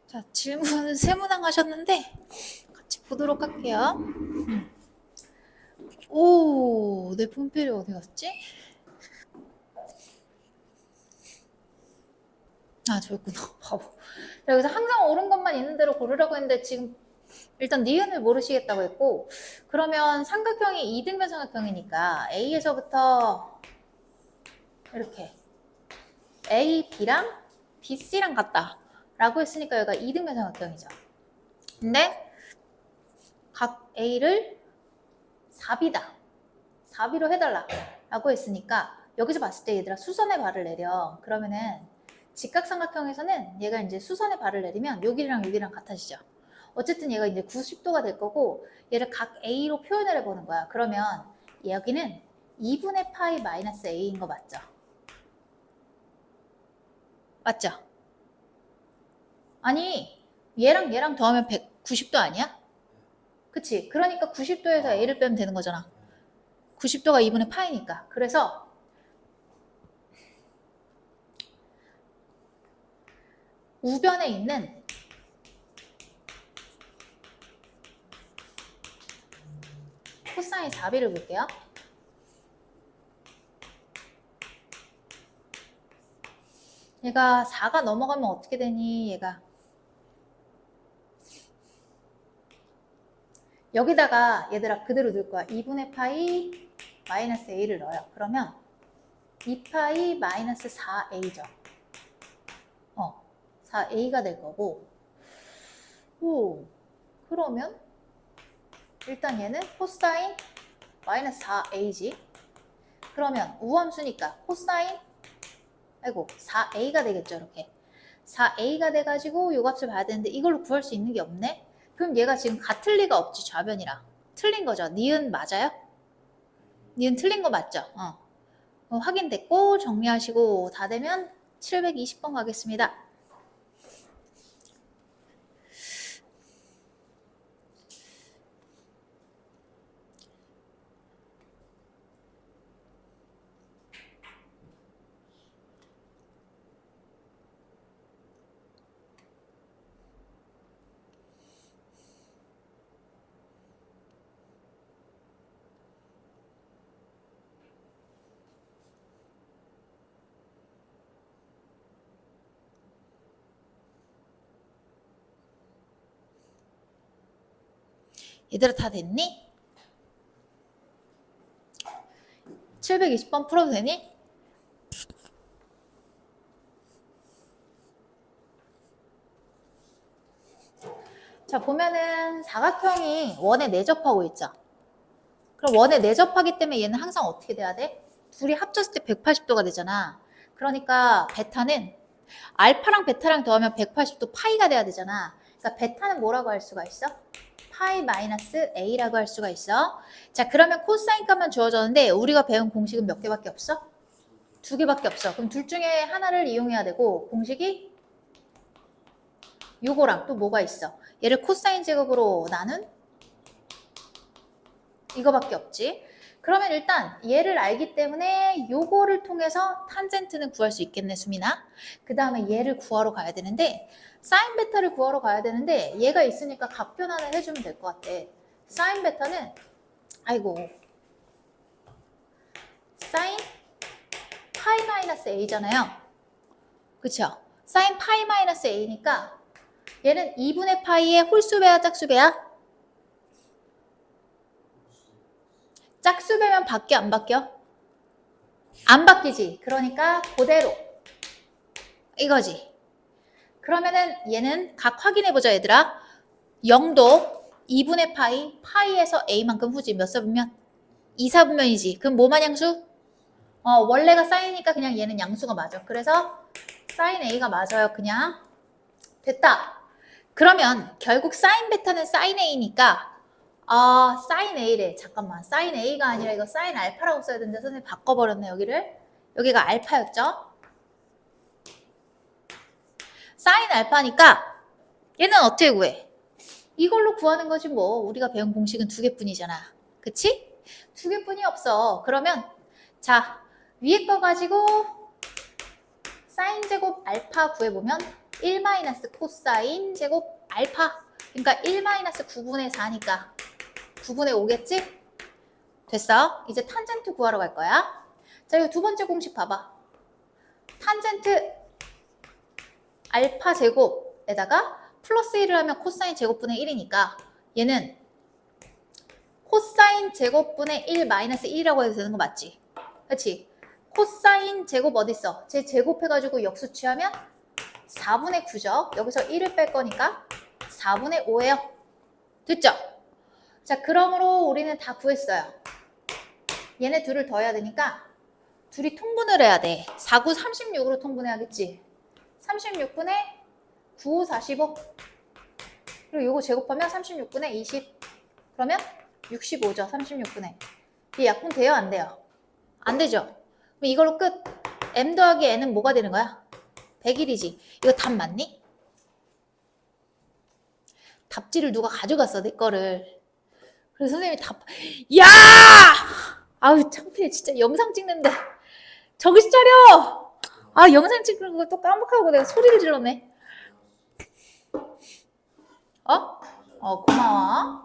자, 질문 세 문항 하셨는데 같이 보도록 할게요. 오, 내 분필이 어디 갔지? 아, 저였구나. 바보. 여기서 항상 옳은 것만 있는 대로 고르라고 했는데 지금 일단 니은을 모르시겠다고 했고, 그러면 삼각형이 이등변 삼각형이니까 A에서부터 이렇게 A, B랑 B, C랑 같다 라고 했으니까 여기가 이등변 삼각형이죠. 근데 각 A를 4B다. 4B로 해달라 라고 했으니까 여기서 봤을 때 얘들아 수선의 발을 내려. 그러면은 직각삼각형에서는 얘가 이제 수선의 발을 내리면 여기랑 여기랑 같아지죠. 어쨌든 얘가 이제 90도가 될 거고 얘를 각 A로 표현을 해보는 거야. 그러면 여기는 2분의 파이 마이너스 A인 거 맞죠? 맞죠? 아니 얘랑 얘랑 더하면 190도 아니야? 그치? 그러니까 90도에서 A를 빼면 되는 거잖아. 90도가 2분의 파이니까. 그래서 우변에 있는 코사인 4B를 볼게요. 얘가 4가 넘어가면 어떻게 되니? 얘가 여기다가 얘들아 그대로 넣을 거야. 2분의 파이 마이너스 A를 넣어요. 그러면 2파이 마이너스 4A죠. 4A가 될 거고. 오, 그러면 일단 얘는 코사인 마이너스 4A지. 그러면 우함수니까 코사인 4A가 되겠죠. 이렇게 4A가 돼가지고 요 값을 봐야 되는데 이걸로 구할 수 있는 게 없네. 그럼 얘가 지금 같을 리가 없지. 좌변이랑 틀린 거죠. 니은 맞아요? 니은 틀린 거 맞죠? 확인됐고 정리하시고 다 되면 720번 가겠습니다. 얘들아 다 됐니? 720번 풀어도 되니? 자 보면은 사각형이 원에 내접하고 있죠. 그럼 원에 내접하기 때문에 얘는 항상 어떻게 돼야 돼? 둘이 합쳤을 때 180도가 되잖아. 그러니까 베타는 알파랑 베타랑 더하면 180도 파이가 돼야 되잖아. 그러니까 베타는 뭐라고 할 수가 있어? 파이 마이너스 A라고 할 수가 있어. 자 그러면 코사인 값만 주어졌는데 우리가 배운 공식은 몇 개밖에 없어? 2개밖에 없어. 그럼 둘 중에 하나를 이용해야 되고 공식이 요거랑 또 뭐가 있어? 얘를 코사인 제곱으로 나눈 이거밖에 없지. 그러면 일단 얘를 알기 때문에 요거를 통해서 탄젠트는 구할 수 있겠네, 수민아. 그 다음에 얘를 구하러 가야 되는데 사인 베타를 구하러 가야 되는데 얘가 있으니까 각 변환을 해주면 될 것 같아. 사인 베타는 사인 파이 마이너스 A잖아요. 그쵸? 사인 파이 마이너스 A니까 얘는 2분의 파이의 홀수배야 짝수배야? 짝수배면 바뀌어 안 바뀌어? 안 바뀌지. 그러니까 그대로 이거지. 그러면은 얘는 각 확인해보자 얘들아. 0도 2분의 파이 파이에서 A만큼 후지. 몇 사분면? 2사분면이지. 그럼 뭐만 양수? 원래가 사인이니까 그냥 얘는 양수가 맞아. 그래서 사인 A가 맞아요. 그냥 됐다. 그러면 결국 사인 베타는 사인 A니까 사인 A래. 잠깐만. 사인 A가 아니라 이거 사인 알파라고 써야 되는데 선생님 바꿔버렸네 여기를. 여기가 알파였죠. 사인 알파니까 얘는 어떻게 구해? 이걸로 구하는 거지 뭐. 우리가 배운 공식은 2개뿐이잖아. 그치? 2개뿐이 없어. 그러면 자 위에 거 가지고 사인 제곱 알파 구해보면 1 마이너스 코사인 제곱 알파. 그러니까 1 마이너스 9분의 4니까 9분의 5겠지? 됐어. 이제 탄젠트 구하러 갈 거야. 자, 이거 두 번째 공식 봐봐. 탄젠트 알파 제곱에다가 플러스 1을 하면 코사인 제곱분의 1이니까 얘는 코사인 제곱분의 1 마이너스 1이라고 해도 되는 거 맞지? 그렇지? 코사인 제곱 어딨어? 제 제곱해가지고 역수 취하면 4분의 9죠. 여기서 1을 뺄 거니까 4분의 5예요. 됐죠? 자, 그러므로 우리는 다 구했어요. 얘네 둘을 더해야 되니까 둘이 통분을 해야 돼. 4, 9, 36으로 통분해야겠지? 36분의 9, 45. 그리고 요거 제곱하면 36분의 20. 그러면 65죠. 36분의. 이 약분 돼요? 안 돼요? 안 되죠? 그럼 이걸로 끝. m 더하기 n은 뭐가 되는 거야? 100일이지. 이거 답 맞니? 답지를 누가 가져갔어, 내 거를. 그래서 선생님이 답, 야! 아우, 창피해. 진짜 영상 찍는데. 정신 차려! 아, 영상 찍는 거 또 까먹하고 내가 소리를 질렀네. 고마워.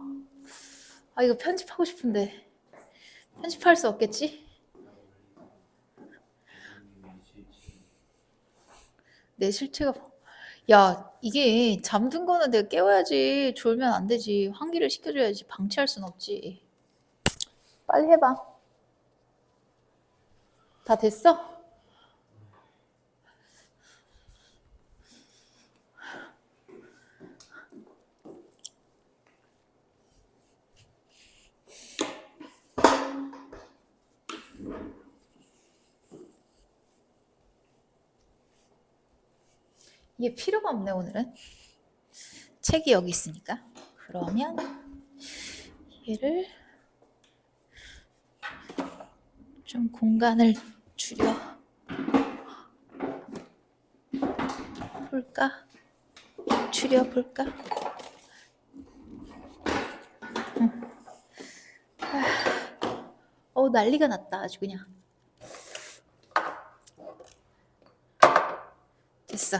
아, 이거 편집하고 싶은데. 편집할 수 없겠지? 내 실체가. 야, 이게 잠든 거는 내가 깨워야지. 졸면 안 되지. 환기를 시켜줘야지. 방치할 순 없지. 빨리 해봐. 다 됐어? 이게 필요가 없네, 오늘은. 책이 여기 있으니까. 그러면 얘를 좀 공간을 줄여 볼까? 줄여 볼까? 난리가 났다. 아주 그냥. 됐어.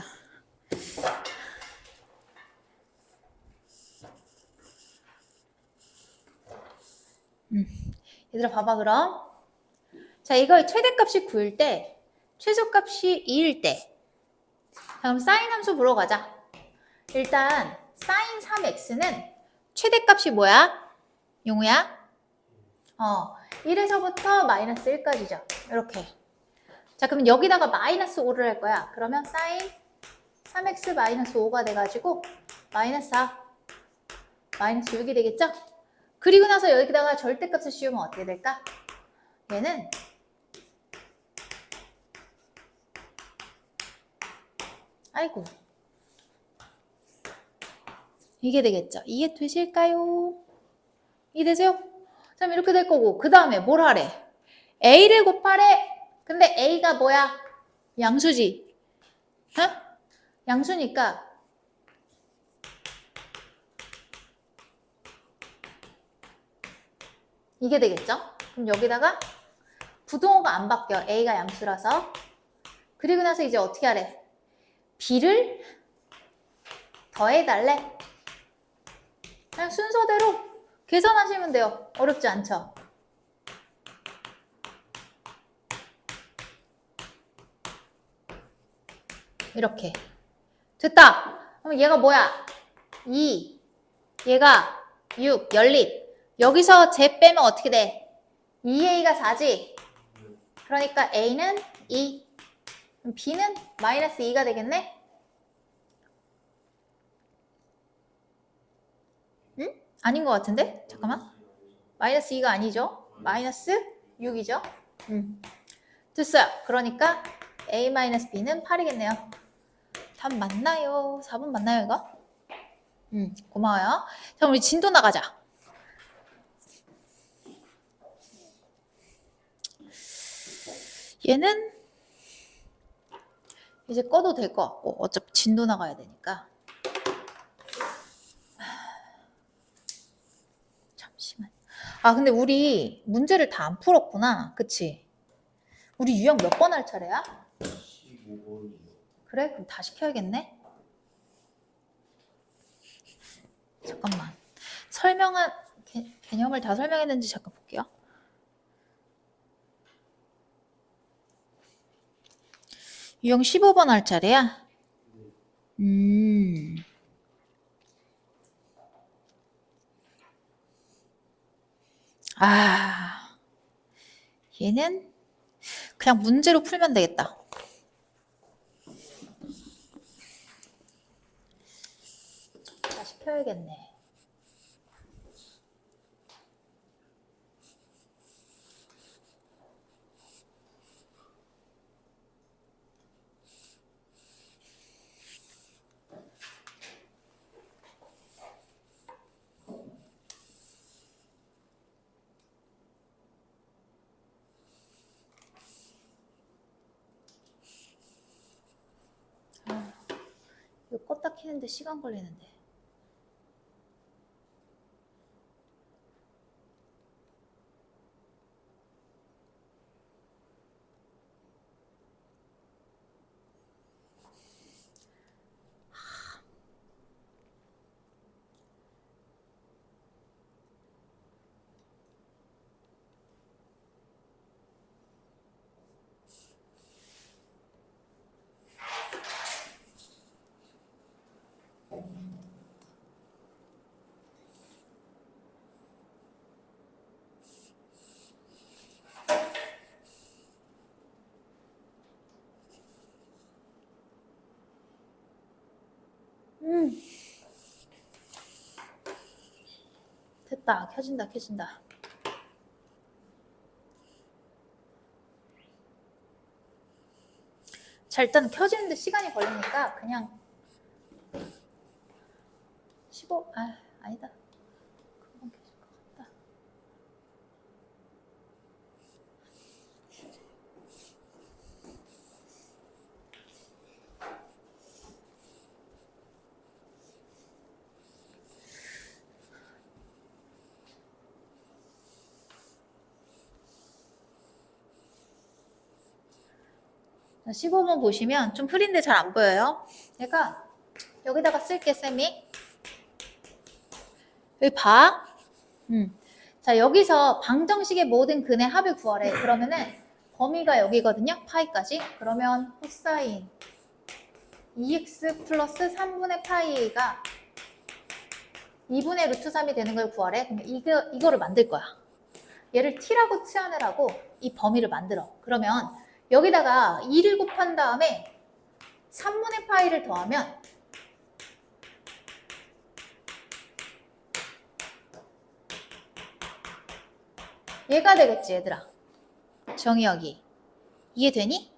얘들아 봐봐 그럼. 자, 이거 최대값이 9일 때, 최소값이 2일 때. 다음 사인 함수 보러 가자. 일단 사인 3x는 최대값이 뭐야? 용우야? 1에서부터 마이너스 1까지죠. 이렇게. 자, 그럼 여기다가 마이너스 5를 할 거야. 그러면 사인 3x 마이너스 5가 돼가지고 마이너스 4, 마이너스 6이 되겠죠? 그리고 나서 여기다가 절대값을 씌우면 어떻게 될까? 얘는 아이고 이게 되겠죠? 이해 되실까요? 이해되세요? 그럼 이렇게 될 거고 그 다음에 뭘 하래? A를 곱하래. 근데 A가 뭐야? 양수지. 양수니까 이게 되겠죠? 그럼 여기다가 부동호가 안 바뀌어. A가 양수라서. 그리고 나서 이제 어떻게 하래? B를 더해달래. 그냥 순서대로 계산하시면 돼요. 어렵지 않죠? 이렇게. 됐다. 그럼 얘가 뭐야? 2. 얘가 6. 연립. 여기서 제 빼면 어떻게 돼? 2a가 4지? 그러니까 a는 2. 그럼 b는 마이너스 2가 되겠네? 응? 아닌 것 같은데? 잠깐만. 마이너스 2가 아니죠? 마이너스 6이죠? 됐어요. 그러니까 a-b는 8이겠네요. 답 맞나요? 4번 맞나요, 이거? 고마워요. 자, 우리 진도 나가자. 얘는 이제 꺼도 될 것 같고 어차피 진도 나가야 되니까. 잠시만. 근데 우리 문제를 다 안 풀었구나. 그치? 우리 유형 몇 번 할 차례야? 15번이요. 그래? 그럼 다 시켜야겠네? 잠깐만. 개념을 다 설명했는지 잠깐 볼게요. 유형 15번 할 차례야? 아, 얘는 그냥 문제로 풀면 되겠다. 다시 펴야겠네. 이거 껐다 키는데 시간 걸리는데. 됐다. 켜진다. 자, 일단 켜지는데 시간이 걸리니까 그냥 15, 아니다. 금방 켜질 것 같다. 자, 15번 보시면 좀 흐린데 잘 안 보여요. 내가 여기다가 쓸게, 쌤이. 여기 봐. 자, 여기서 방정식의 모든 근의 합을 구하래. 그러면은 범위가 여기거든요. 파이까지. 그러면 코사인 2x 플러스 3분의 파이가 2분의 루트 3이 되는 걸 구하래. 그러면 이거를 만들 거야. 얘를 t라고 치환을 이 범위를 만들어. 그러면 여기다가 2를 곱한 다음에 3분의 파이를 더하면 얘가 되겠지, 얘들아. 정의역이. 이해되니?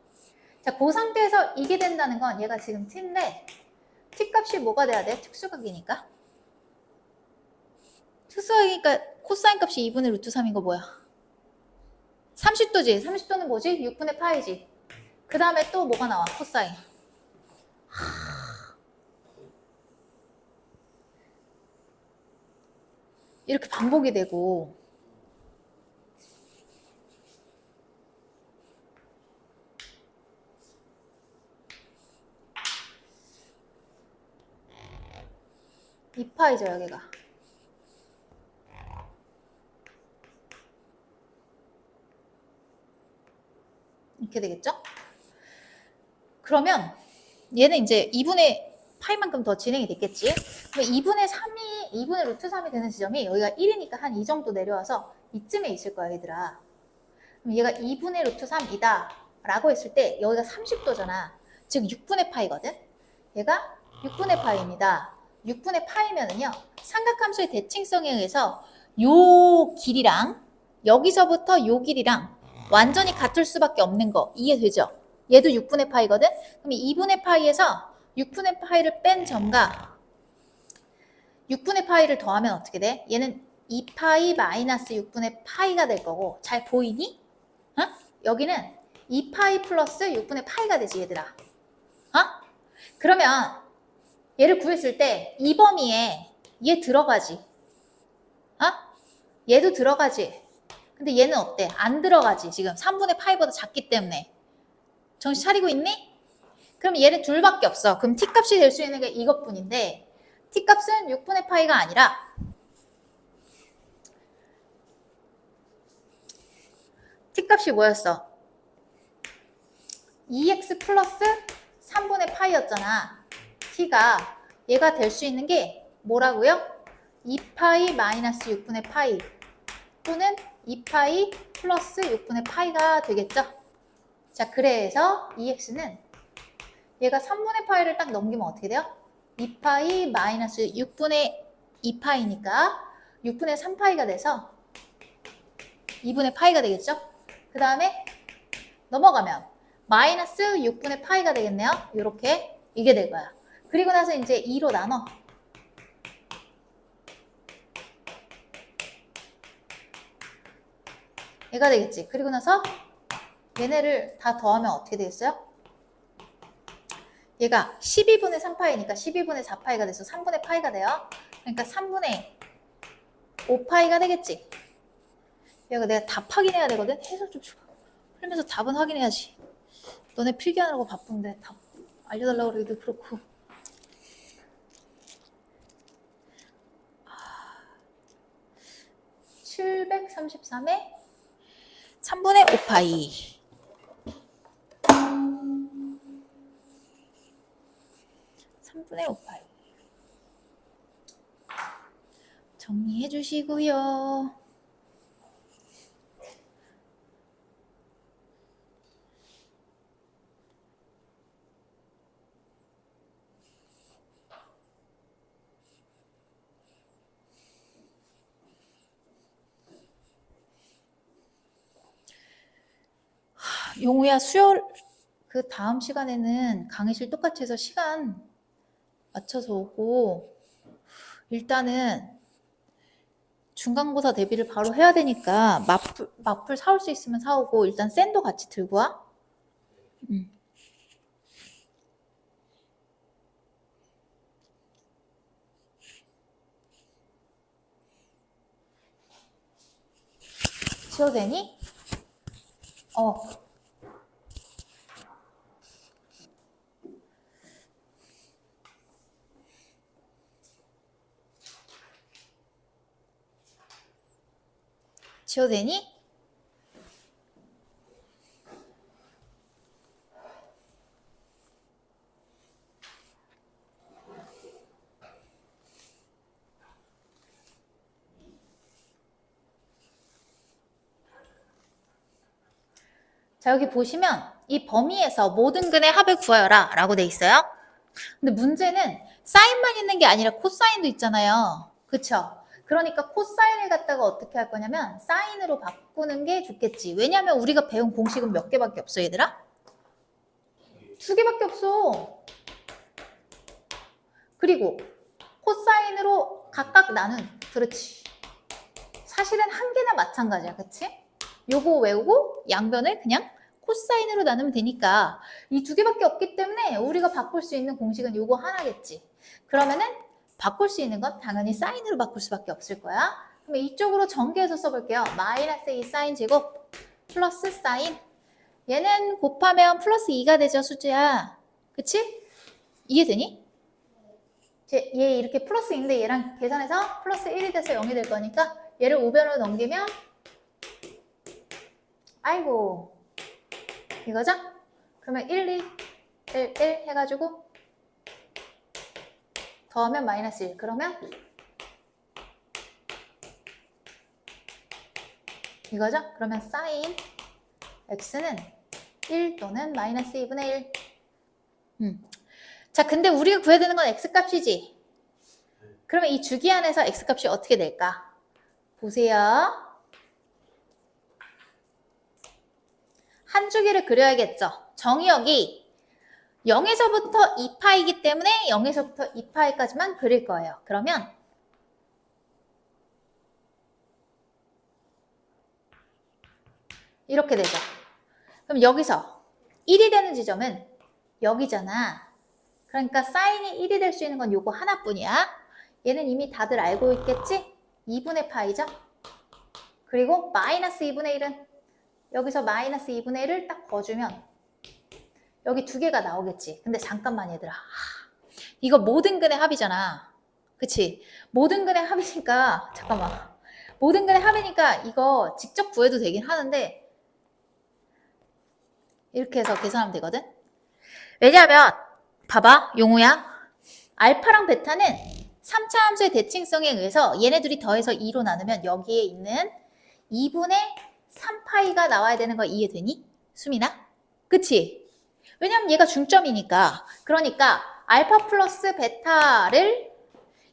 자, 그 상태에서 이게 된다는 건 얘가 지금 t인데 t 값이 뭐가 돼야 돼? 특수각이니까. 특수각이니까 코사인 값이 2분의 루트 3인 거 뭐야? 30도지. 30도는 뭐지? 6분의 파이지. 그 다음에 또 뭐가 나와? 코사인. 이렇게 반복이 되고 이 파이죠, 여기가. 이렇게 되겠죠? 그러면 얘는 이제 2분의 파이만큼 더 진행이 됐겠지? 그럼 2분의 3이, 2분의 루트 3이 되는 지점이 여기가 1이니까 한 이 정도 내려와서 이쯤에 있을 거야, 얘들아. 그럼 얘가 2분의 루트 3이다 라고 했을 때 여기가 30도잖아. 즉 6분의 파이거든? 얘가 6분의 파이입니다. 6분의 파이면은요, 삼각함수의 대칭성에 의해서 요 길이랑 여기서부터 요 길이랑 완전히 같을 수밖에 없는 거 이해되죠? 얘도 6분의 파이거든? 그럼 2분의 파이에서 6분의 파이를 뺀 점과 6분의 파이를 더하면 어떻게 돼? 얘는 2파이 마이너스 6분의 파이가 될 거고, 잘 보이니? 어? 여기는 2파이 플러스 6분의 파이가 되지, 얘들아. 어? 그러면 얘를 구했을 때 이 범위에 얘 들어가지. 어? 얘도 들어가지. 근데 얘는 어때? 안 들어가지. 지금 3분의 파이보다 작기 때문에. 정신 차리고 있니? 그럼 얘는 둘밖에 없어. 그럼 t 값이 될 수 있는 게 이것뿐인데 t값은 6분의 파이가 아니라 t값이 뭐였어? 2x 플러스 3분의 파이였잖아. t가 얘가 될 수 있는 게 뭐라고요? 2파이 마이너스 6분의 파이 또는 2파이 플러스 6분의 파이가 되겠죠? 자, 그래서 2x는 얘가 3분의 파이를 딱 넘기면 어떻게 돼요? 2파이 마이너스 6분의 2파이니까 6분의 3파이가 돼서 2분의 파이가 되겠죠? 그 다음에 넘어가면 마이너스 6분의 파이가 되겠네요. 이렇게 이게 될 거야. 그리고 나서 이제 2로 나눠. 얘가 되겠지. 그리고 나서 얘네를 다 더하면 어떻게 되겠어요? 얘가 12분의 3파이니까 12분의 4파이가 돼서 3분의 파이가 돼요. 그러니까 3분의 5파이가 되겠지. 얘가 내가 답 확인해야 되거든. 해설 좀 줘. 풀면서 답은 확인해야지. 너네 필기하느라고 바쁜데 답 알려달라고 그러기도 그렇고. 733에 3분의 5파이. 3분의 5파이. 정리해 주시고요. 용우야, 수요일 그 다음 시간에는 강의실 똑같이 해서 시간 맞춰서 오고, 일단은 중간고사 대비를 바로 해야 되니까 마풀 사올 수 있으면 사오고, 일단 샌도 같이 들고 와. 지워도 되니? 지워도 되니? 자, 여기 보시면 이 범위에서 모든 근의 합을 구하여라 라고 돼 있어요. 근데 문제는 사인만 있는 게 아니라 코사인도 있잖아요. 그쵸? 그러니까 코사인을 갖다가 어떻게 할 거냐면 사인으로 바꾸는 게 좋겠지. 왜냐면 우리가 배운 공식은 몇 개밖에 없어, 얘들아? 2개밖에 없어. 그리고 코사인으로 각각 나눈. 그렇지. 사실은 한 개나 마찬가지야. 그치? 요거 외우고 양변을 그냥 코사인으로 나누면 되니까 이 2개밖에 없기 때문에 우리가 바꿀 수 있는 공식은 요거 하나겠지. 그러면은 바꿀 수 있는 건 당연히 사인으로 바꿀 수밖에 없을 거야. 그럼 이쪽으로 전개해서 써볼게요. 마이너스 2 사인 제곱 플러스 사인. 얘는 곱하면 플러스 2가 되죠, 수지야. 그치? 이해되니? 얘 이렇게 플러스 2인데 얘랑 계산해서 플러스 1이 돼서 0이 될 거니까 얘를 우변으로 넘기면 아이고 이거죠? 그러면 1, 2, 1, 1 해가지고 더하면 마이너스 1. 그러면 이거죠? 그러면 사인 x는 1 또는 마이너스 2분의 1. 자, 근데 우리가 구해야 되는 건 x값이지. 그러면 이 주기 안에서 x값이 어떻게 될까? 보세요. 한 주기를 그려야겠죠. 정의역이 0에서부터 2파이기 때문에 0에서부터 2파이까지만 그릴 거예요. 그러면 이렇게 되죠. 그럼 여기서 1이 되는 지점은 여기잖아. 그러니까 사인이 1이 될 수 있는 건 요거 하나뿐이야. 얘는 이미 다들 알고 있겠지? 2분의 파이죠. 그리고 마이너스 2분의 1은 여기서 마이너스 2분의 1을 딱 거주면 여기 2개가 나오겠지. 근데 잠깐만 얘들아. 이거 모든 근의 합이잖아. 그치? 모든 근의 합이니까 잠깐만. 모든 근의 합이니까 이거 직접 구해도 되긴 하는데 이렇게 해서 계산하면 되거든? 왜냐하면 봐봐 용우야. 알파랑 베타는 3차 함수의 대칭성에 의해서 얘네들이 더해서 2로 나누면 여기에 있는 2분의 3파이가 나와야 되는 거 이해되니? 수민아? 그치? 왜냐면 얘가 중점이니까. 그러니까 알파 플러스 베타를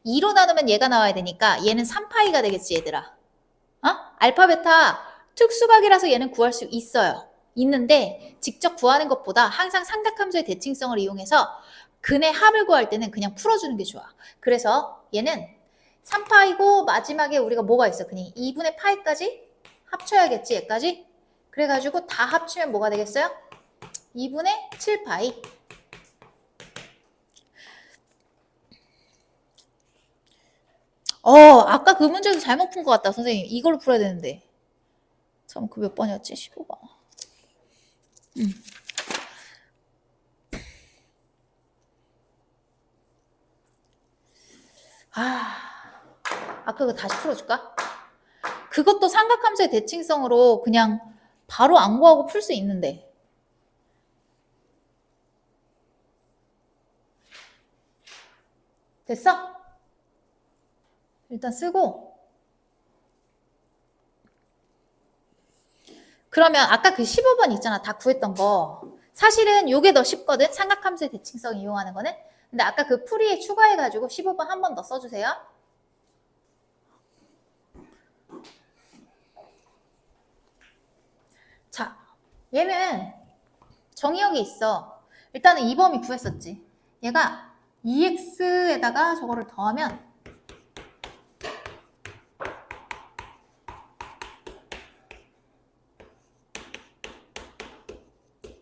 2로 나누면 얘가 나와야 되니까 얘는 3파이가 되겠지 얘들아. 어? 알파 베타 특수각이라서 얘는 구할 수 있어요. 있는데 직접 구하는 것보다 항상 삼각함수의 대칭성을 이용해서 근의 합을 구할 때는 그냥 풀어주는 게 좋아. 그래서 얘는 3파이고 마지막에 우리가 뭐가 있어? 그냥 2분의 파이까지 합쳐야겠지 얘까지? 그래가지고 다 합치면 뭐가 되겠어요? 2분의 7파이. 아까 그 문제도 잘못 푼 것 같다 선생님. 이걸로 풀어야 되는데. 잠깐 그 몇 번이었지? 15번. 아까 그거 다시 풀어줄까? 그것도 삼각함수의 대칭성으로 그냥 바로 안 구하고 풀 수 있는데. 됐어? 일단 쓰고. 그러면 아까 그 15번 있잖아. 다 구했던 거. 사실은 요게 더 쉽거든. 삼각함수의 대칭성 이용하는 거는. 근데 아까 그 풀이에 추가해가지고 15번 한 번 더 써주세요. 자, 얘는 정의역이 있어. 일단은 2범위 구했었지. 얘가 2x에다가 저거를 더하면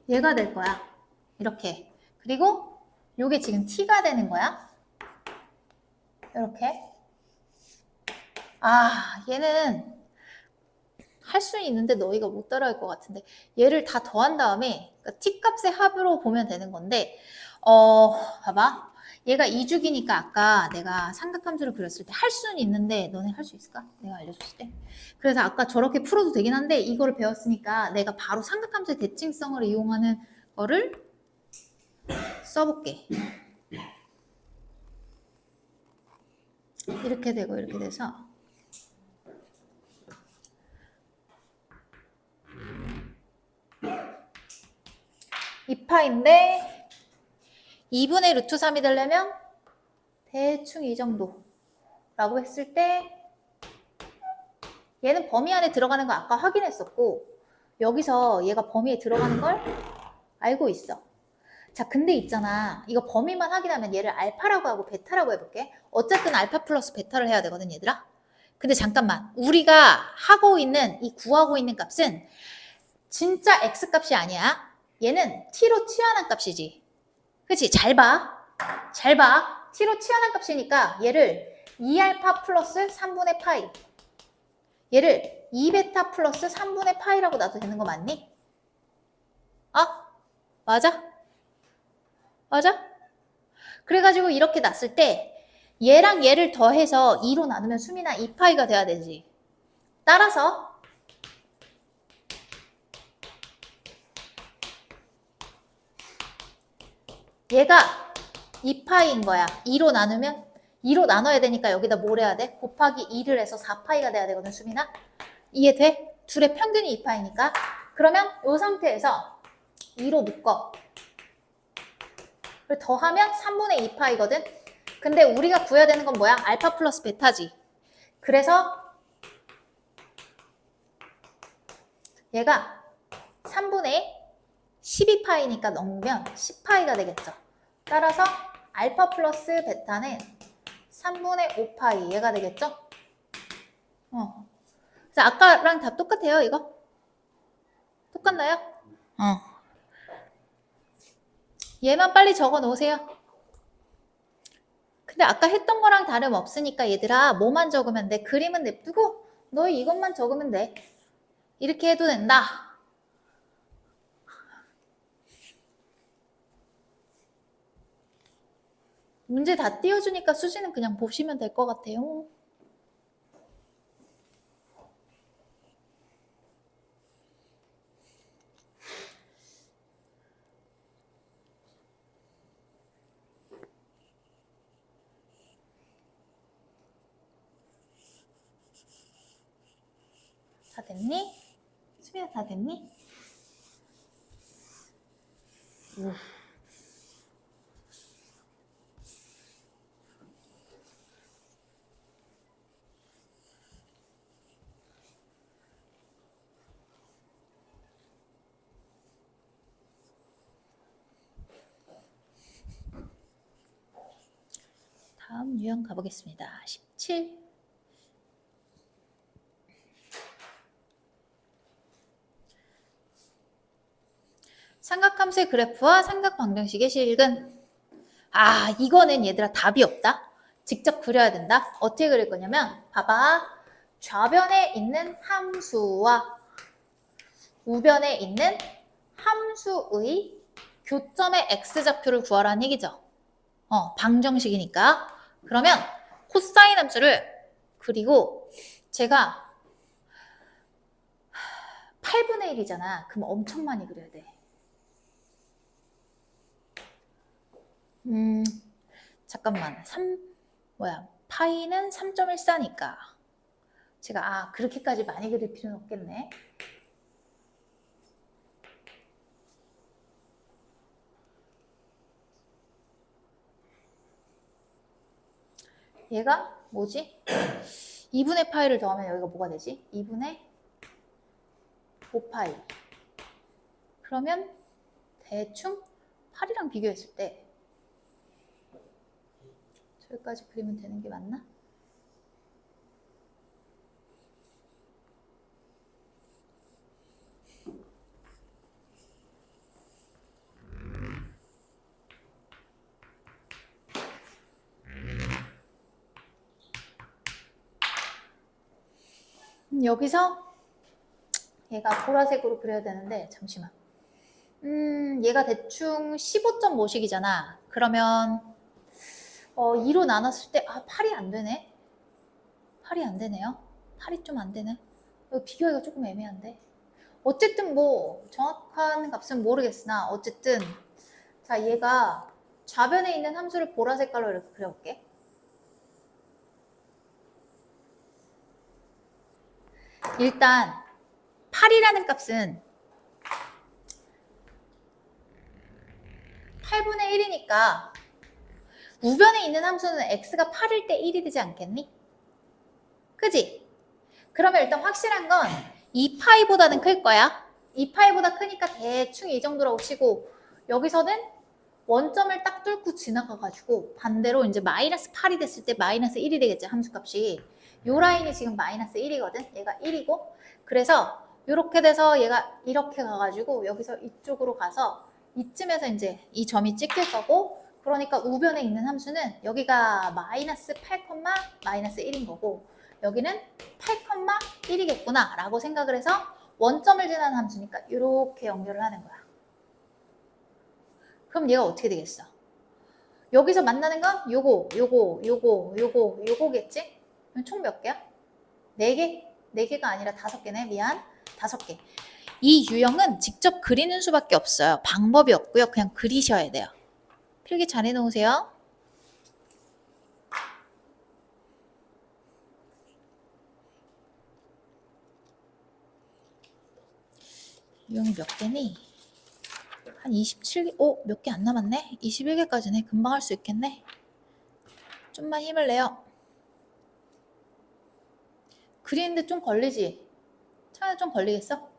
얘가 될 거야. 이렇게. 그리고 요게 지금 t가 되는 거야. 이렇게. 얘는 할 수는 있는데 너희가 못 따라할 것 같은데 얘를 다 더한 다음에 그러니까 t값의 합으로 보면 되는 건데 봐봐. 얘가 2주기니까 아까 내가 삼각함수를 그렸을 때 할 수는 있는데 너네 할 수 있을까? 내가 알려줬을 때. 그래서 아까 저렇게 풀어도 되긴 한데 이거를 배웠으니까 내가 바로 삼각함수의 대칭성을 이용하는 거를 써볼게. 이렇게 되고 이렇게 돼서 2파인데 2분의 루트 3이 되려면 대충 이 정도라고 했을 때 얘는 범위 안에 들어가는 거 아까 확인했었고 여기서 얘가 범위에 들어가는 걸 알고 있어. 자, 근데 있잖아. 이거 범위만 확인하면 얘를 알파라고 하고 베타라고 해볼게. 어쨌든 알파 플러스 베타를 해야 되거든, 얘들아. 근데 잠깐만. 우리가 하고 있는, 이 구하고 있는 값은 진짜 x값이 아니야. 얘는 t로 치환한 값이지. 그치? 잘 봐. 잘 봐. t로 치환한 값이니까 얘를 2알파 플러스 3분의 파이. 얘를 2베타 플러스 3분의 파이라고 놔도 되는 거 맞니? 맞아? 맞아? 그래가지고 이렇게 놨을 때 얘랑 얘를 더해서 2로 나누면 수미나 2파이가 돼야 되지. 따라서 얘가 2파이인 거야. 2로 나누면 2로 나눠야 되니까 여기다 뭘 해야 돼? 곱하기 2를 해서 4파이가 돼야 되거든, 수민아. 이해돼? 둘의 평균이 2파이니까. 그러면 이 상태에서 2로 묶어. 그리고 더하면 3분의 2파이거든. 근데 우리가 구해야 되는 건 뭐야? 알파 플러스 베타지. 그래서 얘가 3분의 12파이니까 넘으면 10파이가 되겠죠. 따라서 알파 플러스 베타는 3분의 5파이 얘가 되겠죠? 그래서 아까랑 다 똑같아요, 이거? 똑같나요? 얘만 빨리 적어 놓으세요. 근데 아까 했던 거랑 다름없으니까 얘들아 뭐만 적으면 돼? 그림은 냅두고 너희 이것만 적으면 돼. 이렇게 해도 된다. 문제 다 띄워주니까 수지는 그냥 보시면 될 것 같아요. 다 됐니? 수빈아 다 됐니? 오. 다음 유형 가보겠습니다. 17. 삼각함수의 그래프와 삼각 방정식의 실근. 아, 이거는 얘들아 답이 없다. 직접 그려야 된다. 어떻게 그릴 거냐면 봐봐. 좌변에 있는 함수와 우변에 있는 함수의 교점의 x좌표를 구하라는 얘기죠. 방정식이니까. 그러면 코사인 함수를 그리고 제가 8분의 1이잖아. 그럼 엄청 많이 그려야 돼. 잠깐만. 파이는 3.14니까 제가 그렇게까지 많이 그릴 필요는 없겠네. 얘가 뭐지? 2분의 파이를 더하면 여기가 뭐가 되지? 2분의 5파이. 그러면 대충 8이랑 비교했을 때 저기까지 그리면 되는 게 맞나? 여기서 얘가 보라색으로 그려야 되는데 잠시만. 얘가 대충 15.5씩이잖아. 그러면 2로 나눴을 때 8이 안 되네. 8이 안 되네요. 8이 좀 안 되네. 비교하기가 조금 애매한데. 어쨌든 뭐 정확한 값은 모르겠으나 어쨌든 자 얘가 좌변에 있는 함수를 보라 색깔로 이렇게 그려볼게. 일단 8이라는 값은 8분의 1이니까 우변에 있는 함수는 x가 8일 때 1이 되지 않겠니? 그지? 그러면 일단 확실한 건 2파이보다는 클 거야. 2파이보다 크니까 대충 이 정도라고 치고 여기서는 원점을 딱 뚫고 지나가가지고 반대로 이제 마이너스 8이 됐을 때 마이너스 1이 되겠지, 함수값이. 요 라인이 지금 마이너스 1이거든. 얘가 1이고. 그래서 이렇게 돼서 얘가 이렇게 가가지고 여기서 이쪽으로 가서 이쯤에서 이제 이 점이 찍힐 거고, 그러니까 우변에 있는 함수는 여기가 마이너스 8, 마이너스 1인 거고 여기는 8,1이겠구나 라고 생각을 해서 원점을 지나는 함수니까 이렇게 연결을 하는 거야. 그럼 얘가 어떻게 되겠어? 여기서 만나는 건 요거겠지? 총 몇 개야? 4개? 4개가 아니라 5개네. 미안. 5개. 이 유형은 직접 그리는 수밖에 없어요. 방법이 없고요. 그냥 그리셔야 돼요. 필기 잘 해놓으세요. 유형이 몇 개니? 한 27개, 몇 개 안 남았네? 21개까지네. 금방 할 수 있겠네. 좀만 힘을 내요. 그리는데 좀 걸리지? 차에 좀 걸리겠어?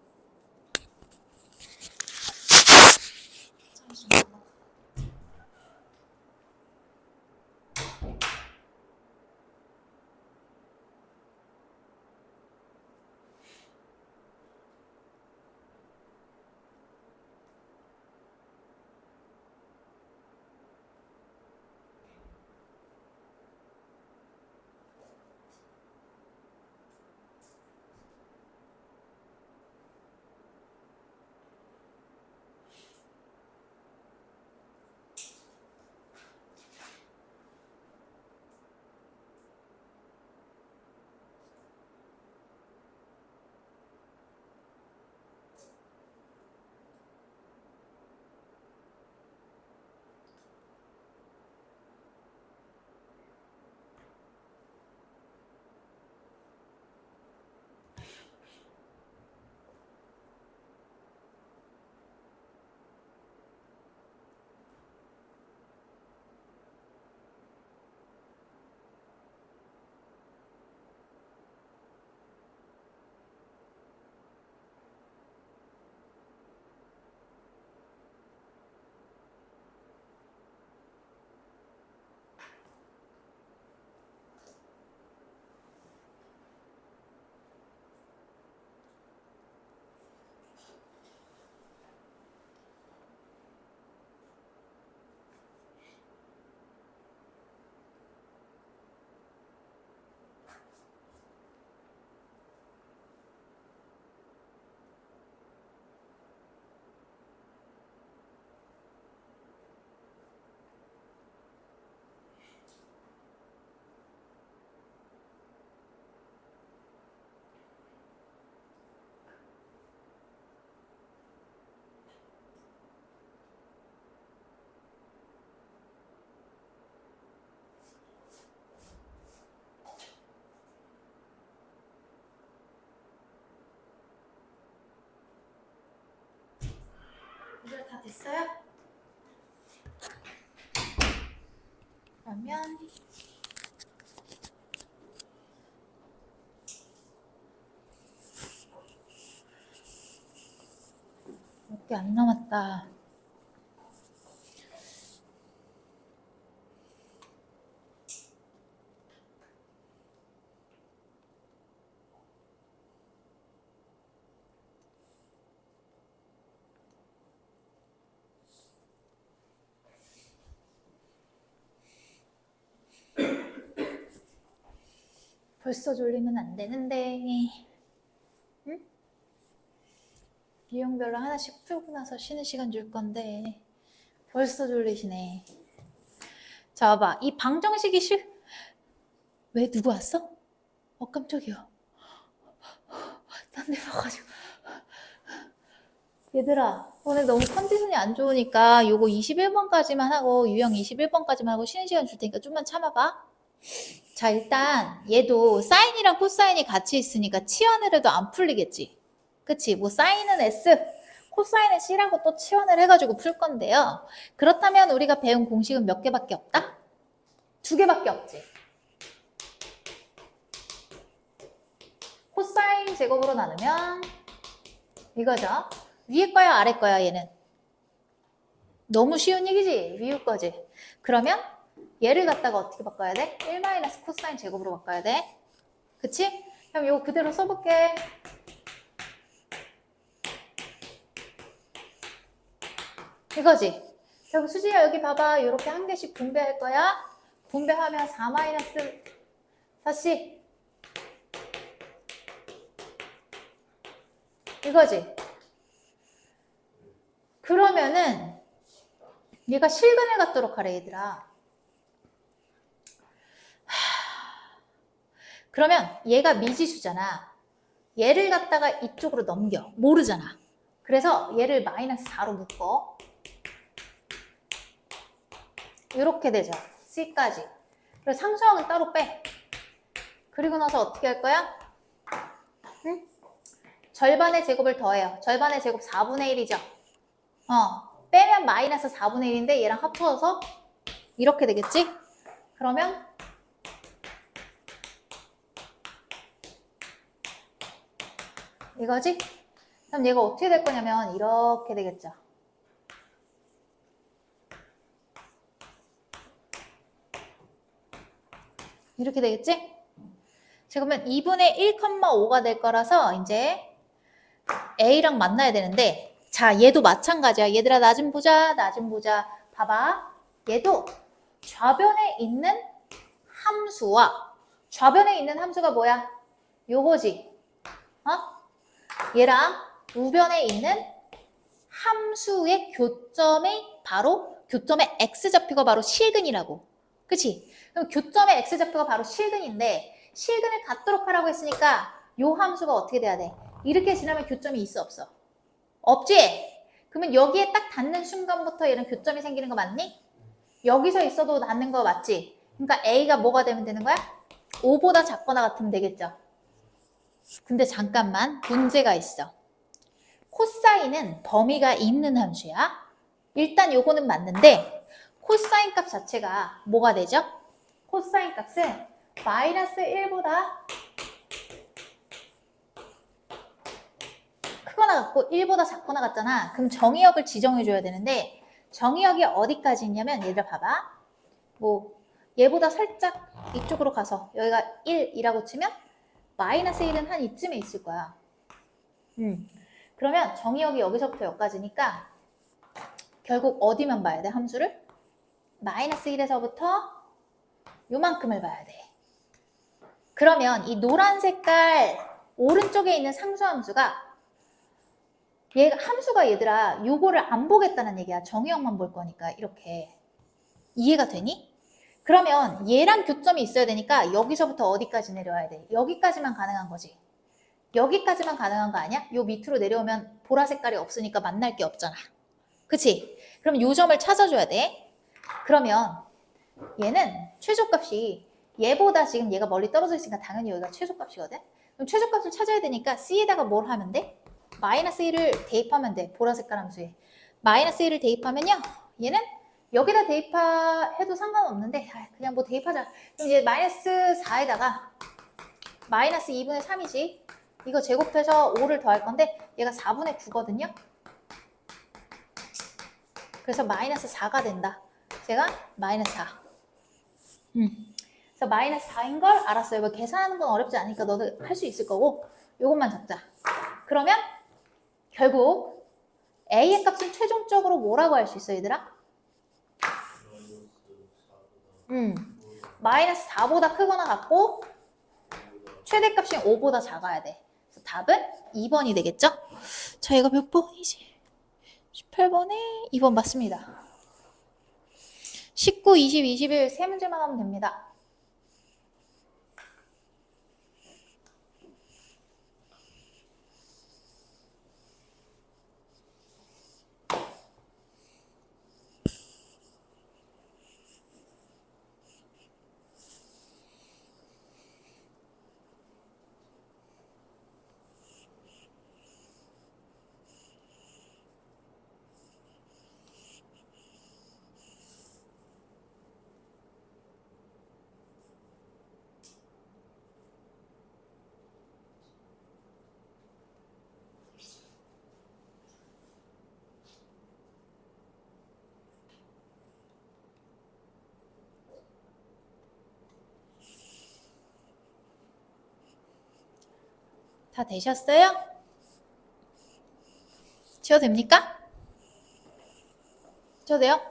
됐어요? 그러면 몇 개 안 남았다. 벌써 졸리면 안 되는데. 응? 유형별로 하나씩 풀고 나서 쉬는 시간 줄 건데 벌써 졸리시네. 자, 봐봐. 이 방정식이 왜 누구 왔어? 깜짝이야. 딴 데 봐가지고. 얘들아, 오늘 너무 컨디션이 안 좋으니까 요거 21번까지만 하고 유형 21번까지만 하고 쉬는 시간 줄 테니까 좀만 참아봐. 자, 일단 얘도 사인이랑 코사인이 같이 있으니까 치환을 해도 안 풀리겠지. 그치? 뭐 사인은 S, 코사인은 C라고 또 치환을 해가지고 풀 건데요. 그렇다면 우리가 배운 공식은 몇 개밖에 없다? 2개밖에 없지. 코사인 제곱으로 나누면 이거죠. 위에 거야, 아래 거야, 얘는? 너무 쉬운 얘기지? 위에 거지. 그러면 얘를 갖다가 어떻게 바꿔야 돼? 1 코사인 제곱으로 바꿔야 돼. 그치? 그럼 이거 그대로 써볼게. 이거지? 그럼 수지야 여기 봐봐. 이렇게 한 개씩 분배할 거야. 분배하면 4 4C. 이거지? 그러면은 얘가 실근을 갖도록 하래, 얘들아. 그러면 얘가 미지수잖아. 얘를 갖다가 이쪽으로 넘겨. 모르잖아. 그래서 얘를 마이너스 4로 묶어. 이렇게 되죠. C까지. 그래서 상수항은 따로 빼. 그리고 나서 어떻게 할 거야? 응? 절반의 제곱을 더해요. 절반의 제곱 4분의 1이죠. 빼면 마이너스 4분의 1인데 얘랑 합쳐서 이렇게 되겠지? 그러면 이거지? 그럼 얘가 어떻게 될 거냐면 이렇게 되겠죠. 이렇게 되겠지? 자, 그러면 2분의 1,5가 될 거라서 이제 A랑 만나야 되는데 자, 얘도 마찬가지야. 얘들아, 나 좀 보자. 나 좀 보자. 봐봐. 얘도 좌변에 있는 함수와 좌변에 있는 함수가 뭐야? 요거지. 얘랑 우변에 있는 함수의 교점의 x좌표가 바로 실근이라고. 그치? 그럼 교점의 x좌표가 바로 실근인데 실근을 갖도록 하라고 했으니까 요 함수가 어떻게 돼야 돼? 이렇게 지나면 교점이 있어, 없어? 없지? 그러면 여기에 딱 닿는 순간부터 얘는 교점이 생기는 거 맞니? 여기서 있어도 닿는 거 맞지? 그러니까 A가 뭐가 되면 되는 거야? 5보다 작거나 같으면 되겠죠. 근데 잠깐만, 문제가 있어. 코사인은 범위가 있는 함수야. 일단 요거는 맞는데 코사인 값 자체가 뭐가 되죠? 코사인 값은 마이너스 1보다 크거나 같고 1보다 작거나 같잖아. 그럼 정의역을 지정해줘야 되는데 정의역이 어디까지 있냐면 얘들 봐봐. 뭐 얘보다 살짝 이쪽으로 가서 여기가 1이라고 치면 마이너스 1은 한 이쯤에 있을 거야. 그러면 정의역이 여기서부터 여기까지니까 결국 어디만 봐야 돼? 함수를? 마이너스 1에서부터 요만큼을 봐야 돼. 그러면 이 노란 색깔 오른쪽에 있는 상수함수가 얘가 함수가 얘들아 요거를 안 보겠다는 얘기야. 정의역만 볼 거니까 이렇게. 이해가 되니? 그러면 얘랑 교점이 있어야 되니까 여기서부터 어디까지 내려와야 돼? 여기까지만 가능한 거지. 여기까지만 가능한 거 아니야? 요 밑으로 내려오면 보라 색깔이 없으니까 만날 게 없잖아. 그치? 그럼 요 점을 찾아줘야 돼. 그러면 얘는 최소값이 얘보다 지금 얘가 멀리 떨어져 있으니까 당연히 여기가 최소값이거든? 그럼 최소값을 찾아야 되니까 C에다가 뭘 하면 돼? 마이너스 1을 대입하면 돼. 보라 색깔 함수에. 마이너스 1을 대입하면요. 얘는 여기다 대입해도 상관없는데 그냥 뭐 대입하자. 그럼 이제 마이너스 4에다가 마이너스 2분의 3이지. 이거 제곱해서 5를 더할 건데 얘가 4분의 9거든요. 그래서 마이너스 4가 된다. 제가 마이너스 4. 그래서 마이너스 4인 걸 알았어요. 뭐 계산하는 건 어렵지 않으니까 너도 할 수 있을 거고 요것만 적자. 그러면 결국 A의 값은 최종적으로 뭐라고 할 수 있어 얘들아? 마이너스 4보다 크거나 같고 최대값이 5보다 작아야 돼. 그래서 답은 2번이 되겠죠? 자, 이거 몇 번이지? 18번에 2번 맞습니다. 19, 20, 21 세 문제만 하면 됩니다. 다 되셨어요? 지워도 됩니까? 지워도 돼요?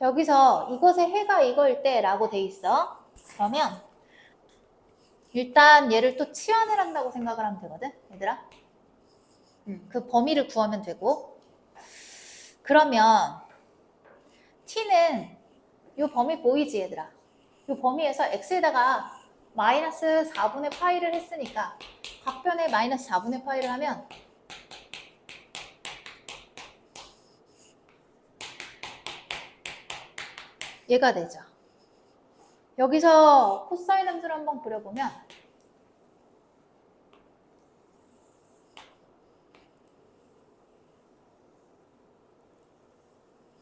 여기서 이것의 해가 이거일 때 라고 돼 있어. 그러면 일단 얘를 또 치환을 한다고 생각을 하면 되거든 얘들아. 그 범위를 구하면 되고 그러면 t는 이 범위 보이지 얘들아. 이 범위에서 x에다가 마이너스 4분의 파이를 했으니까 각변에 마이너스 4분의 파이를 하면 얘가 되죠. 여기서 코사인 함수를 한번 그려보면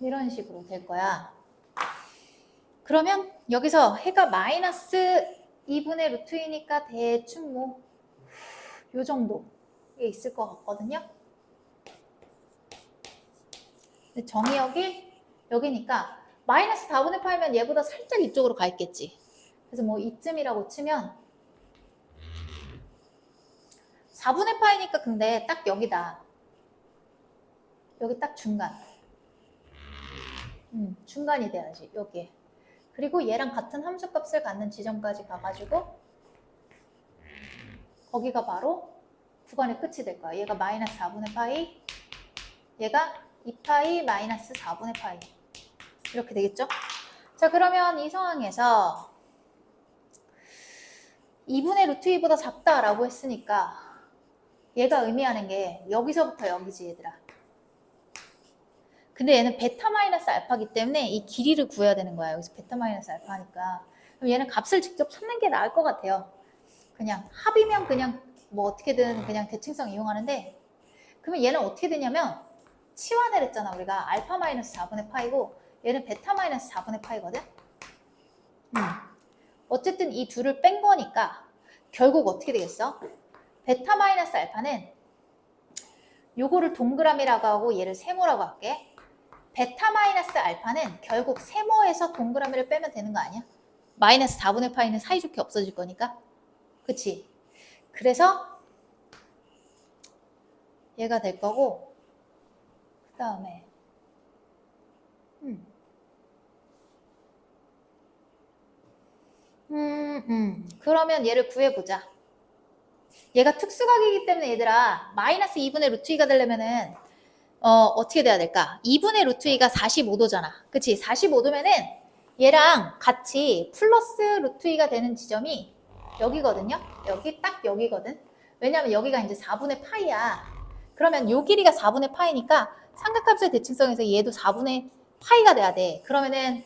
이런 식으로 될 거야. 그러면 여기서 해가 마이너스 2분의 루트이니까 대충 뭐 요 정도에 있을 것 같거든요. 근데 정의역이 여기니까 마이너스 4분의 파이면 얘보다 살짝 이쪽으로 가 있겠지. 그래서 뭐 이쯤이라고 치면 4분의 파이니까 근데 딱 여기다. 여기 딱 중간. 중간이 돼야지 여기. 그리고 얘랑 같은 함수값을 갖는 지점까지 가가지고 거기가 바로 구간의 끝이 될 거야. 얘가 마이너스 4분의 파이, 얘가 2파이 마이너스 4분의 파이 이렇게 되겠죠? 자, 그러면 이 상황에서 2분의 루트 2보다 작다라고 했으니까 얘가 의미하는 게 여기서부터 여기지 얘들아. 근데 얘는 베타 마이너스 알파기 때문에 이 길이를 구해야 되는 거야. 여기서 베타 마이너스 알파니까. 그럼 얘는 값을 직접 찾는 게 나을 것 같아요. 그냥 합이면 그냥 뭐 어떻게든 그냥 대칭성 이용하는데 그러면 얘는 어떻게 되냐면 치환을 했잖아. 우리가 알파 마이너스 4분의 파이고 얘는 베타 마이너스 4분의 파이거든. 어쨌든 이 둘을 뺀 거니까 결국 어떻게 되겠어? 베타 마이너스 알파는 요거를 동그라미라고 하고 얘를 세모라고 할게. 베타 마이너스 알파는 결국 세모에서 동그라미를 빼면 되는 거 아니야? 마이너스 4분의 파이는 사이좋게 없어질 거니까. 그치? 그래서 얘가 될 거고 그 다음에 그러면 얘를 구해보자. 얘가 특수각이기 때문에 얘들아 마이너스 2분의 루트 2가 되려면은 어떻게 돼야 될까? 2분의 루트 2가 45도잖아. 그치? 45도면은 얘랑 같이 플러스 루트 2가 되는 지점이 여기거든요. 여기 딱 여기거든. 왜냐하면 여기가 이제 4분의 파이야. 그러면 요 길이가 4분의 파이니까 삼각함수의 대칭성에서 얘도 4분의 파이가 돼야 돼. 그러면은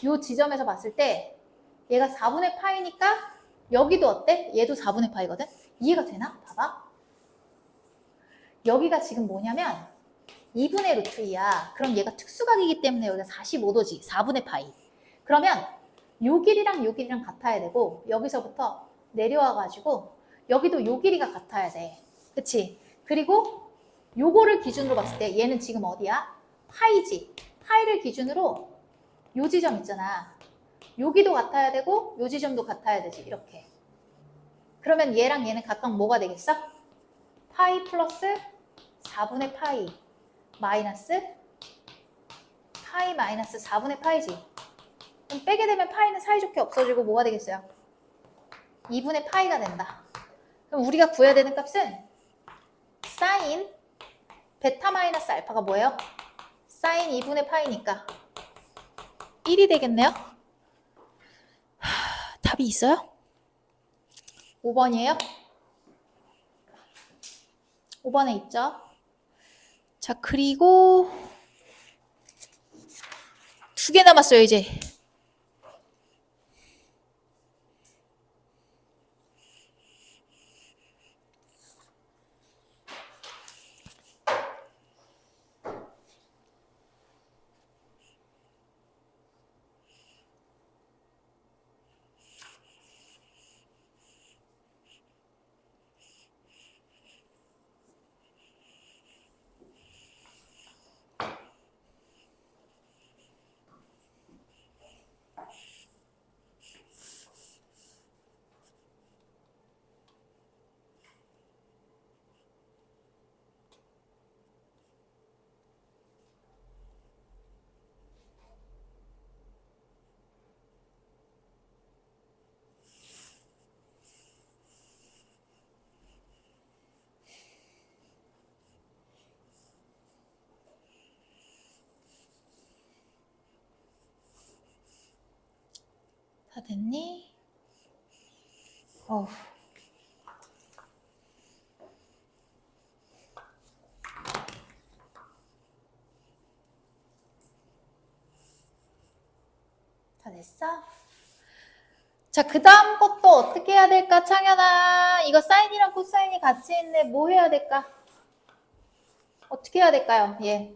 요 지점에서 봤을 때 얘가 4분의 파이니까 여기도 어때? 얘도 4분의 파이거든? 이해가 되나? 봐봐. 여기가 지금 뭐냐면 2분의 루트 2야. 그럼 얘가 특수각이기 때문에 여기가 45도지. 4분의 파이. 그러면 요 길이랑 요 길이랑 같아야 되고 여기서부터 내려와가지고 여기도 요 길이가 같아야 돼. 그치? 그리고 요거를 기준으로 봤을 때 얘는 지금 어디야? 파이지. 파이를 기준으로 요 지점 있잖아. 여기도 같아야 되고 요 지점도 같아야 되지. 이렇게. 그러면 얘랑 얘는 각각 뭐가 되겠어? 파이 플러스 4분의 파이 마이너스 파이 마이너스 4분의 파이지. 그럼 빼게 되면 파이는 사이좋게 없어지고 뭐가 되겠어요? 2분의 파이가 된다. 그럼 우리가 구해야 되는 값은 사인 베타 마이너스 알파가 뭐예요? 사인 2분의 파이니까 1이 되겠네요. 답이 있어요? 5번이에요? 5번에 있죠? 자, 그리고 2개 남았어요, 이제. 다 됐니? 어우. 다 됐어? 자, 그 다음 것도 어떻게 해야 될까, 창현아? 이거 사인이랑 코사인이 같이 있네. 뭐 해야 될까? 어떻게 해야 될까요? 예.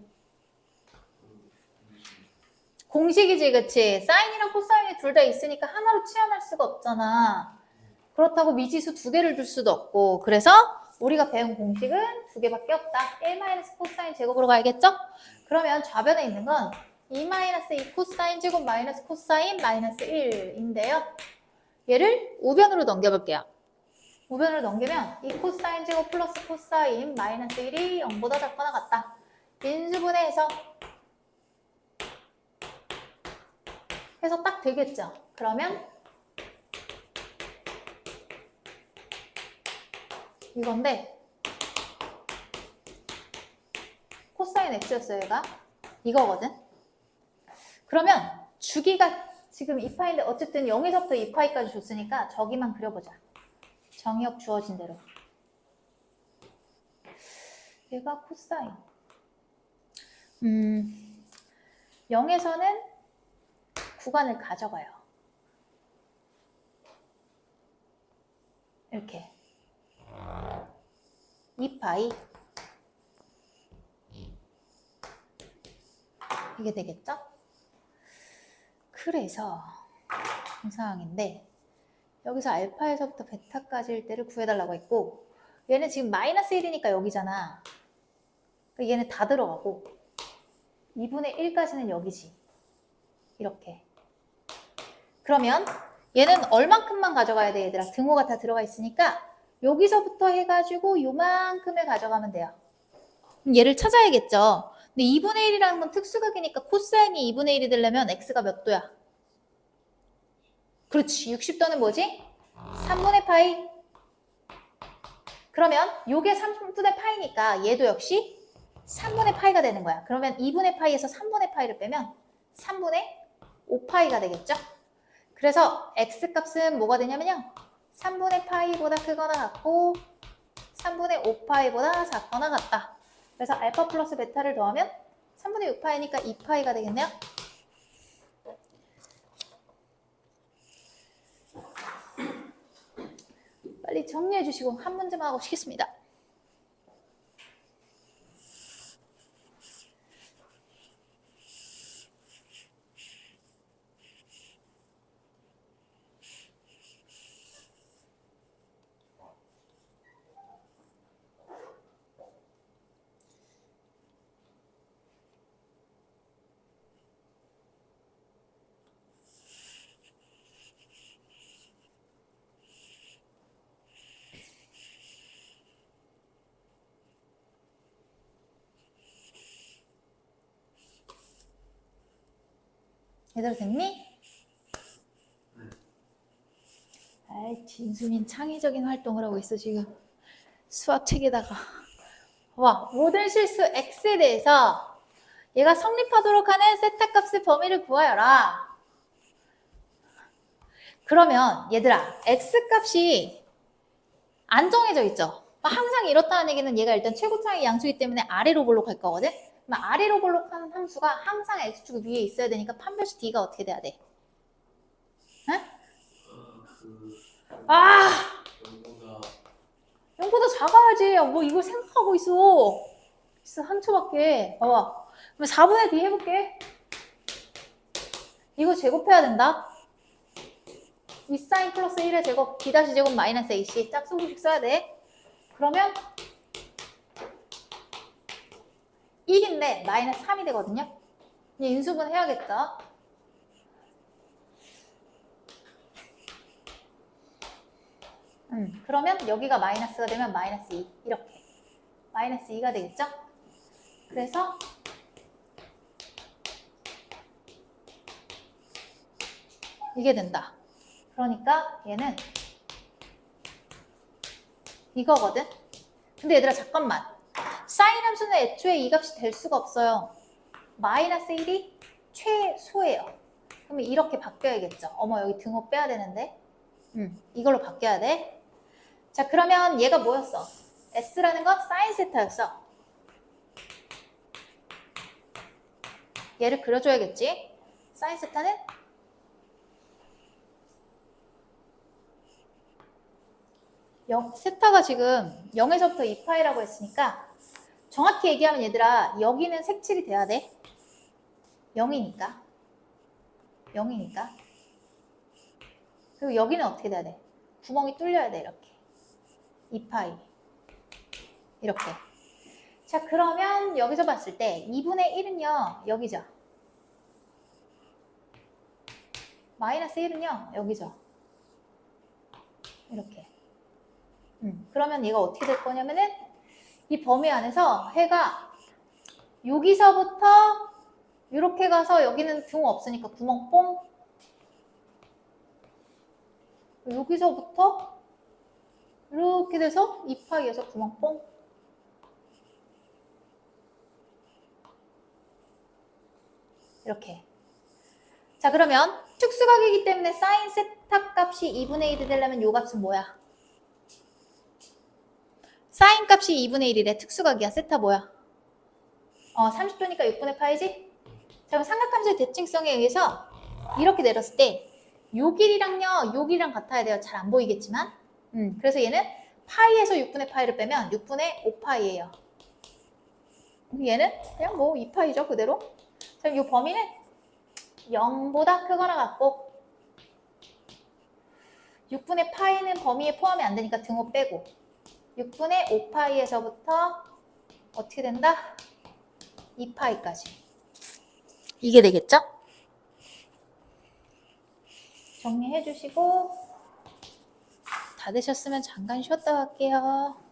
공식이지, 그치? 사인이랑 코사인이 둘 다 있으니까 하나로 치환할 수가 없잖아. 그렇다고 미지수 2개를 줄 수도 없고. 그래서 우리가 배운 공식은 2개밖에 없다. 1 코사인 제곱으로 가야겠죠? 그러면 좌변에 있는 건 2 코사인 제곱 마이너스 코사인 마이너스 1인데요. 얘를 우변으로 넘겨볼게요. 우변으로 넘기면 2 코사인 제곱 플러스 코사인 마이너스 1이 0보다 작거나 같다. 인수분해해서 해서 딱 되겠죠. 그러면 이건데 코사인 x였어요. 얘가 이거거든. 그러면 주기가 지금 2파인데 어쨌든 0에서부터 2파이까지 줬으니까 저기만 그려보자. 정의역 주어진 대로. 얘가 코사인. 0에서는 구간을 가져가요. 이렇게. 2파이. 이게 되겠죠? 그래서 이 상황인데 여기서 알파에서부터 베타까지일 때를 구해달라고 했고 얘는 지금 마이너스 1이니까 여기잖아. 그러니까 얘는 다 들어가고 2분의 1까지는 여기지. 이렇게. 그러면 얘는 얼만큼만 가져가야 돼, 얘들아? 등호가 다 들어가 있으니까 여기서부터 해가지고 요만큼을 가져가면 돼요. 그럼 얘를 찾아야겠죠. 근데 2분의 1이라는 건 특수각이니까 코사인이 2분의 1이 되려면 x가 몇 도야? 그렇지. 60도는 뭐지? 3분의 파이. 그러면 요게 3분의 파이니까 얘도 역시 3분의 파이가 되는 거야. 그러면 2분의 파이에서 3분의 파이를 빼면 3분의 5파이가 되겠죠? 그래서 x값은 뭐가 되냐면요. 3분의 파이보다 크거나 같고 3분의 5파이보다 작거나 같다. 그래서 알파 플러스 베타를 더하면 3분의 6파이니까 2파이가 되겠네요. 빨리 정리해 주시고 한 문제만 하고 쉬겠습니다. 얘들아 됐니? 아이, 진수민 창의적인 활동을 하고 있어 지금. 수학책에다가. 와, 모든 실수 x에 대해서 얘가 성립하도록 하는 세타 값의 범위를 구하여라. 그러면 얘들아, x 값이 안 정해져 있죠? 항상 이렇다는 얘기는 얘가 일단 최고차의 양수이기 때문에 아래로 볼록할 거거든? 그럼 아래로 볼록하는 함수가 항상 x축 위에 있어야 되니까 판별식 d가 어떻게 돼야 돼? 응? 아! 0보다 작아야지. 뭐 이걸 생각하고 있어. 진짜 한 초밖에. 봐봐. 그럼 4분의 d 해볼게. 이거 제곱해야 된다. 2sin 플러스 1의 제곱, b 다시 제곱 마이너스 ac. 짝수공식 써야 돼. 그러면 1인데 마이너스 3이 되거든요. 이제 인수분 해야겠죠. 그러면 여기가 마이너스가 되면 마이너스 2 이렇게 마이너스 2가 되겠죠? 그래서 이게 된다. 그러니까 얘는 이거거든? 근데 얘들아 잠깐만. 사인 함수는 애초에 이 값이 될 수가 없어요. 마이너스 1이 최소예요. 그러면 이렇게 바뀌어야겠죠. 어머 여기 등호 빼야 되는데. 이걸로 바뀌어야 돼. 자 그러면 얘가 뭐였어? S라는 건 사인 세타였어. 얘를 그려줘야겠지. 사인 세타는 세타가 지금 0에서부터 2파이라고 했으니까 정확히 얘기하면 얘들아 여기는 색칠이 돼야 돼. 0이니까. 0이니까. 그리고 여기는 어떻게 돼야 돼? 구멍이 뚫려야 돼 이렇게. 2파이. 이렇게. 자 그러면 여기서 봤을 때 2분의 1은요 여기죠. 마이너스 1은요 여기죠. 이렇게. 그러면 얘가 어떻게 될 거냐면은 이 범위 안에서 해가 여기서부터 이렇게 가서 여기는 등 없으니까 구멍 뽕. 여기서부터 이렇게 돼서 2파이에서 구멍 뽕. 이렇게. 자 그러면 특수각이기 때문에 사인 세타 값이 2분의 1이 되려면 이 값은 뭐야? 사인 값이 2분의 1이래. 특수각이야. 세타 뭐야? 30도니까 6분의 파이지? 자 그럼 삼각함수의 대칭성에 의해서 이렇게 내렸을 때 요 길이랑요 요 길이랑 같아야 돼요. 잘 안 보이겠지만 그래서 얘는 파이에서 6분의 파이를 빼면 6분의 5파이예요. 얘는 그냥 뭐 2파이죠 그대로. 자 이 범위는 0보다 크거나 같고 6분의 파이는 범위에 포함이 안 되니까 등호 빼고 6분의 5파이에서부터 어떻게 된다? 2파이까지. 이게 되겠죠? 정리해 주시고 다 되셨으면 잠깐 쉬었다 갈게요.